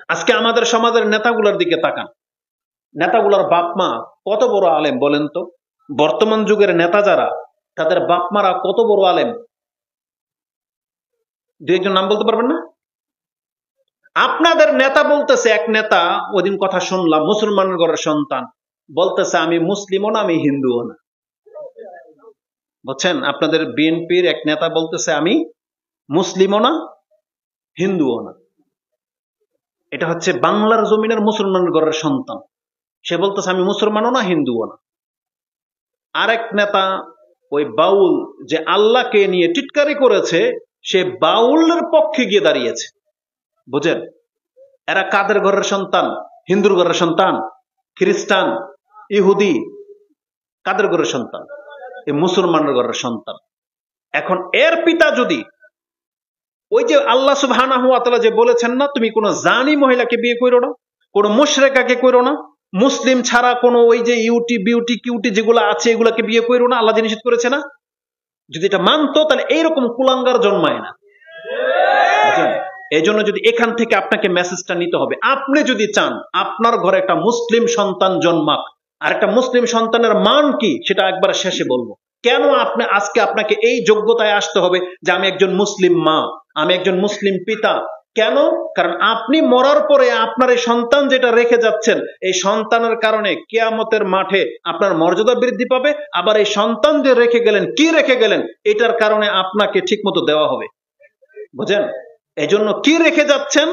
আজকে আমাদের সমাজের নেতাগুলোর দিকে তাকান, নেতাগুলোর বাপ মা কত বড় আলেম বলেন তো? বর্তমান যুগের নেতা যারা, তাদের বাপ মারা কত বড় আলেম? দু একজন নাম বলতে পারবেন না? আপনাদের নেতা বলতেছে, এক নেতা ওদিন কথা শুনলাম, মুসলমানের ঘরের সন্তান, বলতেছে আমি মুসলিমও না আমি হিন্দুও না। বুঝছেন? আপনাদের বিএনপির এক নেতা বলতেছে আমি মুসলিমও না হিন্দুও না। এটা হচ্ছে বাংলার জমিনের মুসলমানের ঘরের সন্তান, সে বলতেছে আমি মুসলমানও না হিন্দুও না। আরেক নেতা ওই বাউল যে আল্লাহকে নিয়ে টিটকারি করেছে, সে বাউলের পক্ষে গিয়ে দাঁড়িয়েছে। বুঝেন? এরা কাদের ঘরের সন্তান? হিন্দুর ঘরের সন্তান, খ্রিস্টান, ইহুদি, কাদের ঘরের সন্তান? এই মুসলমানের ঘরের সন্তান। এখন এর পিতা যদি ওই যে আল্লাহ সুবহানাহু ওয়া তাআলা যে বলেছেন না, তুমি কোনো জানি মহিলাকে বিয়ে করো না, কোনো মুশরিকাকে করো না, মুসলিম ছাড়া কোনো ওই যে ইউটি বিউটি কিউটি যেগুলো আছে এগুলাকে বিয়ে করো না, আল্লাহ যে নিষেধ করেছে না, যদি এটা মানতো তাহলে এইরকম কুলাঙ্গার জন্মায় না। এই জন্য যদি এখান থেকে আপনাকে মেসেজটা নিতে হবে, আপনি যদি চান আপনার ঘরে একটা মুসলিম সন্তান জন্মাক, আর একটা মুসলিম সন্তানের মান কি সেটা একবার শেষে বলবো। কেন আপনি আজকে আপনাকে এই যোগ্যতায় আসতে হবে যে আমি একজন মুসলিম মা, আমি একজন মুসলিম পিতা? কেন? কারণ আপনি মরার পরে আপনার এই সন্তান যেটা রেখে যাচ্ছেন, এই সন্তানের কারণে কিয়ামতের মাঠে আপনার মর্যাদা বৃদ্ধি পাবে। আবার এই সন্তান যে রেখে গেলেন, কি রেখে গেলেন, এটার কারণে আপনাকে ঠিক মতো দেওয়া হবে। বুঝেন? এই জন্য কি রেখে যাচ্ছেন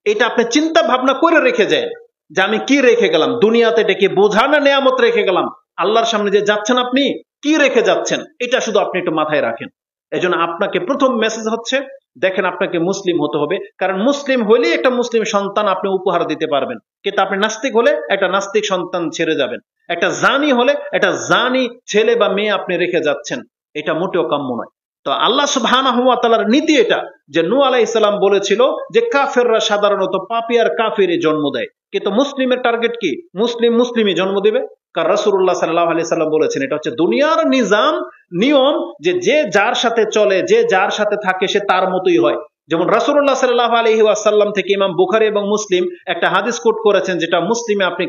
এটা আপনি চিন্তা ভাবনা করে রেখে যায়, যে আমি কি রেখে গেলাম দুনিয়াতে, এটা কি বোঝা না নেয়ামত রেখে গেলাম? আল্লাহর সামনে যে যাচ্ছেন আপনি কি রেখে যাচ্ছেন, এটা শুধু আপনি একটু মাথায় রাখেন। এই জন্য আপনাকে প্রথম মেসেজ হচ্ছে, দেখেন আপনাকে মুসলিম হতে হবে, কারণ মুসলিম হলেই একটা মুসলিম সন্তান আপনি উপহার দিতে পারবেন। কিন্তু আপনি নাস্তিক হলে একটা নাস্তিক সন্তান ছেড়ে যাবেন, একটা জানি হলে একটা জানি ছেলে বা মেয়ে আপনি রেখে যাচ্ছেন, এটা মোটেও কাম্য নয়। তো আল্লাহ সুবহানাহু ওয়া তাআলার নীতি এটা, যে নূহ আলাইহিস সালাম বলেছিল যে কাফেররা সাধারণত পাপী আর কাফেরই জন্ম দেয়, কিন্তু মুসলিমের টার্গেট কি? মুসলিম মুসলিমই জন্ম দিবে। কারণ রাসূলুল্লাহ সাল্লাল্লাহু আলাইহি সাল্লাম বলেছেন এটা হচ্ছে দুনিয়ার নিজাম, নিয়ম, যে যে যার সাথে চলে, যে যার সাথে থাকে সে তার মতোই হয়। যেমন রাসূলুল্লাহ সাল্লাল্লাহু আলাইহি ওয়াসাল্লাম থেকে ইমাম বুখারী এবং মুসলিম একটা হাদিস কোট করেছেন, যেটা মুসলিমে আপনি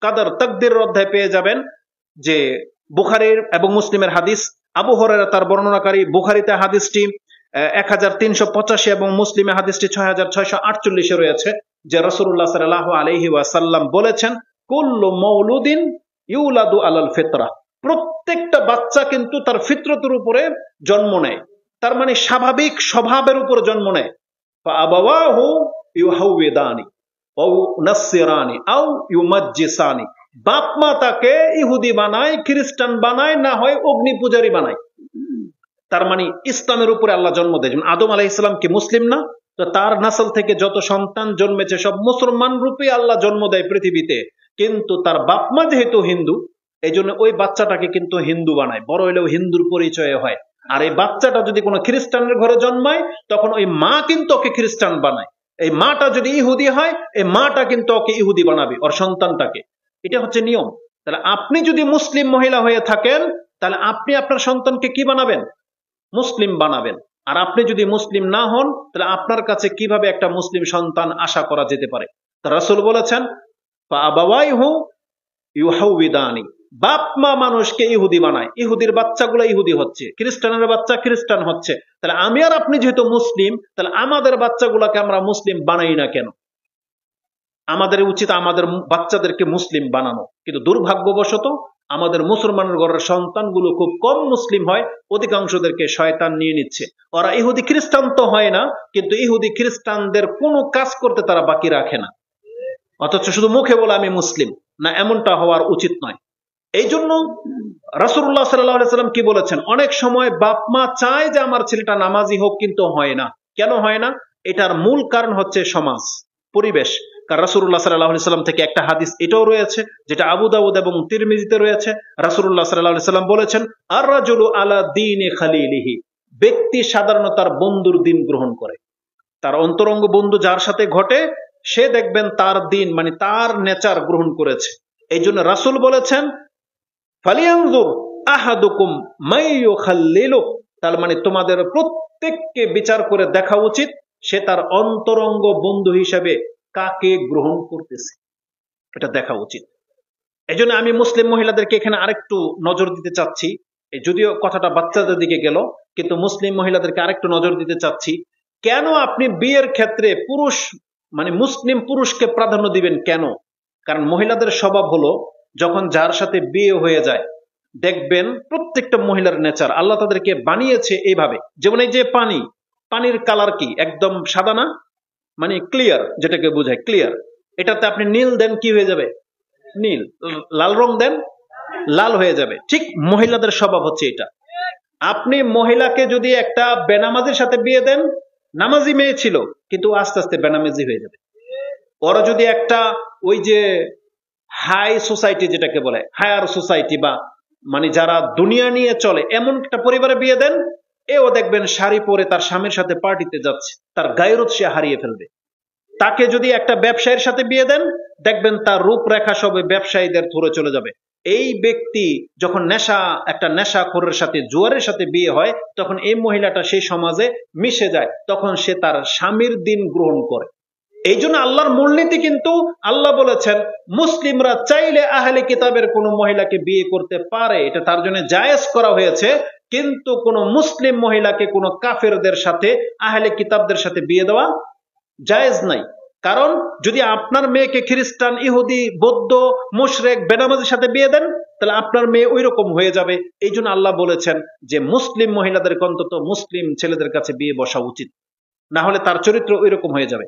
কাদর তাকদীরের অধ্যায় পেয়ে যাবেন, যে বুখারীর এবং মুসলিমের হাদিস। আবু হুরায়রা তার বর্ণনাকারী, বুখারীতে হাদিসটি 1385 এবং মুসলিমে হাদিসটি 6648 রয়েছে, যে রাসূলুল্লাহ সাল্লাল্লাহু আলাইহি ওয়াসাল্লাম বলেছেন কুল্লু মাউলুদিন ইউলাদু আলাল ফিতরা, প্রত্যেকটা বাচ্চা কিন্তু তার ফিতরতের উপরে জন্ম নেয়, তার মানে স্বাভাবিক স্বভাবের উপর জন্ম নেয়। ফাআবাওয়াহু ইউহাউইদানি আও নাসসিরানি আও ইউমাজ্জিসানি, বাপ মা তাকে ইহুদি বানায়, খ্রিস্টান বানায়, না হয় অগ্নি পূজারী বানায়। তার মানে ইসলামের উপরে আল্লাহ জন্ম দেয়। যেমন আদম আলাইহিস সালাম কি মুসলিম না? তো তার নাসল থেকে যত সন্তান জন্মেছে সব মুসলমান রূপে আল্লাহ জন্ম দেয় পৃথিবীতে, কিন্তু তার বাপ মা যেহেতু হিন্দু, এই জন্য ওই বাচ্চাটাকে কিন্তু হিন্দু বানায়, বড় হলেও হিন্দুর পরিচয় হয়। আর এই বাচ্চাটা যদি কোনো খ্রিস্টানের ঘরে জন্মায়, তখন ওই মা কিন্তু ওকে খ্রিস্টান বানায়। এই মাটা যদি ইহুদি হয়, এই মাটা কিন্তু ওকে ইহুদি বানাবে ওর সন্তানটাকে। এটা হচ্ছে নিয়ম। তাহলে আপনি যদি মুসলিম মহিলা হয়ে থাকেন, তাহলে আপনি আপনার সন্তানকে কি বানাবেন? মুসলিম বানাবেন। আর আপনি যদি মুসলিম না হন, তাহলে আপনার কাছে কিভাবে একটা মুসলিম সন্তান আশা করা যেতে পারে? রাসূল বলেছেন ফাআবাওয়াইহু ইউহাউইদানি, বাপ মা মানুষকে ইহুদি বানায়, ইহুদির বাচ্চাগুলো ইহুদি হচ্ছে, খ্রিস্টানের বাচ্চা খ্রিস্টান হচ্ছে। তাহলে আমি আর আপনি যেহেতু মুসলিম, তাহলে আমাদের বাচ্চাগুলোকে আমরা মুসলিম বানাই না কেন? আমাদের উচিত আমাদের বাচ্চাদেরকে মুসলিম বানানো। কিন্তু দুর্ভাগ্যবশত আমাদের মুসলমানের ঘরের সন্তানগুলো খুব কম মুসলিম হয়, অধিকাংশদেরকে শয়তান নিয়ে নিচ্ছে। ওরা ইহুদি খ্রিস্টান তো হয় না, কিন্তু ইহুদি খ্রিস্টানদের কোনো কাজ করতে তারা বাকি রাখে না, অথচ শুধু মুখে বলে আমি মুসলিম না, এমনটা হওয়ার উচিত নয়। এই জন্য রাসূলুল্লাহ সাল্লাল্লাহু আলাইহি সাল্লাম কি বলেছেন, অনেক সময় বাপ মা চায় যে আমার ছেলেটা নামাজি হোক, কিন্তু হয় না। কেন হয় না? এটার মূল কারণ হচ্ছে সমাজ, পরিবেশ। কারণ রাসূলুল্লাহ সাল্লাল্লাহু আলাইহি সাল্লাম থেকে একটা হাদিস এটাও রয়েছে, যেটা আবু দাউদ এবং তিরমিজিতে রয়েছে। রাসূলুল্লাহ সাল্লাল্লাহু আলাইহি সাল্লাম বলেছেন আর রাজুলু আলা দীনি খালিলিহি, ব্যক্তি সাধারণত তার বন্ধুর দিন গ্রহণ করে। তার অন্তরঙ্গ বন্ধু যার সাথে ঘটে, সে দেখবেন তার দিন মানে তার নেচার গ্রহণ করেছে। এই জন্য রাসূল বলেছেন ফালিয়ানজুর আহাদুকুম মাইয়ুখাল্লিলু, তার মানে তোমাদের প্রত্যেককে বিচার করে দেখা উচিত সে তার অন্তরঙ্গ বন্ধু হিসেবে কাকে গ্রহণ করতেছে এটা দেখা উচিত। এজন্য আমি মুসলিম মহিলাদেরকে এখানে আরেকটু নজর দিতে চাচ্ছি, যদিও কথাটা বাচ্চাদের দিকে গেল, কিন্তু মুসলিম মহিলাদেরকে আরেকটু নজর দিতে চাচ্ছি। কেন আপনি বিয়ের ক্ষেত্রে পুরুষ মানে মুসলিম পুরুষকে প্রাধান্য দিবেন কেন? কারণ মহিলাদের স্বভাব হলো যখন যার সাথে বিয়ে হয়ে যায়, দেখবেন প্রত্যেকটা মহিলার নেচার, আল্লাহ তাদেরকে বানিয়েছে এইভাবে। যেমন এই যে পানির কালার কি একদম সাদা না, মানে ক্লিয়ার, যেটাকে বোঝায় ক্লিয়ার। এটাতে আপনি নীল দেন কি হয়ে যাবে? নীল। লাল রং দেন লাল হয়ে যাবে। ঠিক মহিলাদের স্বভাব হচ্ছে এটা। আপনি মহিলাকে যদি একটা বেনামাজির সাথে বিয়ে দেন, নামাজি মেয়ে ছিল কিন্তু আস্তে আস্তে বেনামাজি হয়ে যাবে। ওরা যদি একটা ওই যে হাই সোসাইটি যেটাকে বলে হায়ার সোসাইটি, বা মানে যারা দুনিয়া নিয়ে চলে এমন একটা পরিবারে বিয়ে দেন, এও দেখবেন শাড়ি পরে তার স্বামীর সাথে পার্টিতে যাচ্ছে, তার গায়রত সে হারিয়ে ফেলবে। তাকে যদি একটা ব্যবসায়ীর সাথে বিয়ে দেন, দেখবেন তার রূপরেখা সব ব্যবসায়ীদের ধরে চলে যাবে। এই ব্যক্তি যখন একটা নেশাখোরের সাথে জুয়ারের সাথে বিয়ে হয়, তখন এই মহিলাটা সেই সমাজে মিশে যায়, তখন সে তার স্বামীর দিন গ্রহণ করে। এই জন্য আল্লাহর মূলনীতি কিন্তু আল্লাহ বলেছেন মুসলিমরা চাইলে আহলে কিতাবের কোন মহিলাকে বিয়ে করতে পারে, এটা তার জন্য জায়েজ করা হয়েছে। কিন্তু কোন মুসলিম মহিলাকে কোন কাফেরদের সাথে আহলে কিতাবদের সাথে বিয়ে দেওয়া জায়েজ নাই। কারণ যদি আপনার মেয়েকে খ্রিস্টান, ইহুদি, বৌদ্ধ, মুশরিক, বেনামাজির সাথে বিয়ে দেন, তাহলে আপনার মেয়ে ওই রকম হয়ে যাবে। এই জন্য আল্লাহ বলেছেন যে মুসলিম মহিলাদেরকে অন্তত মুসলিম ছেলেদের কাছে বিয়ে বসা উচিত, না হলে তার চরিত্র ওই রকম হয়ে যাবে।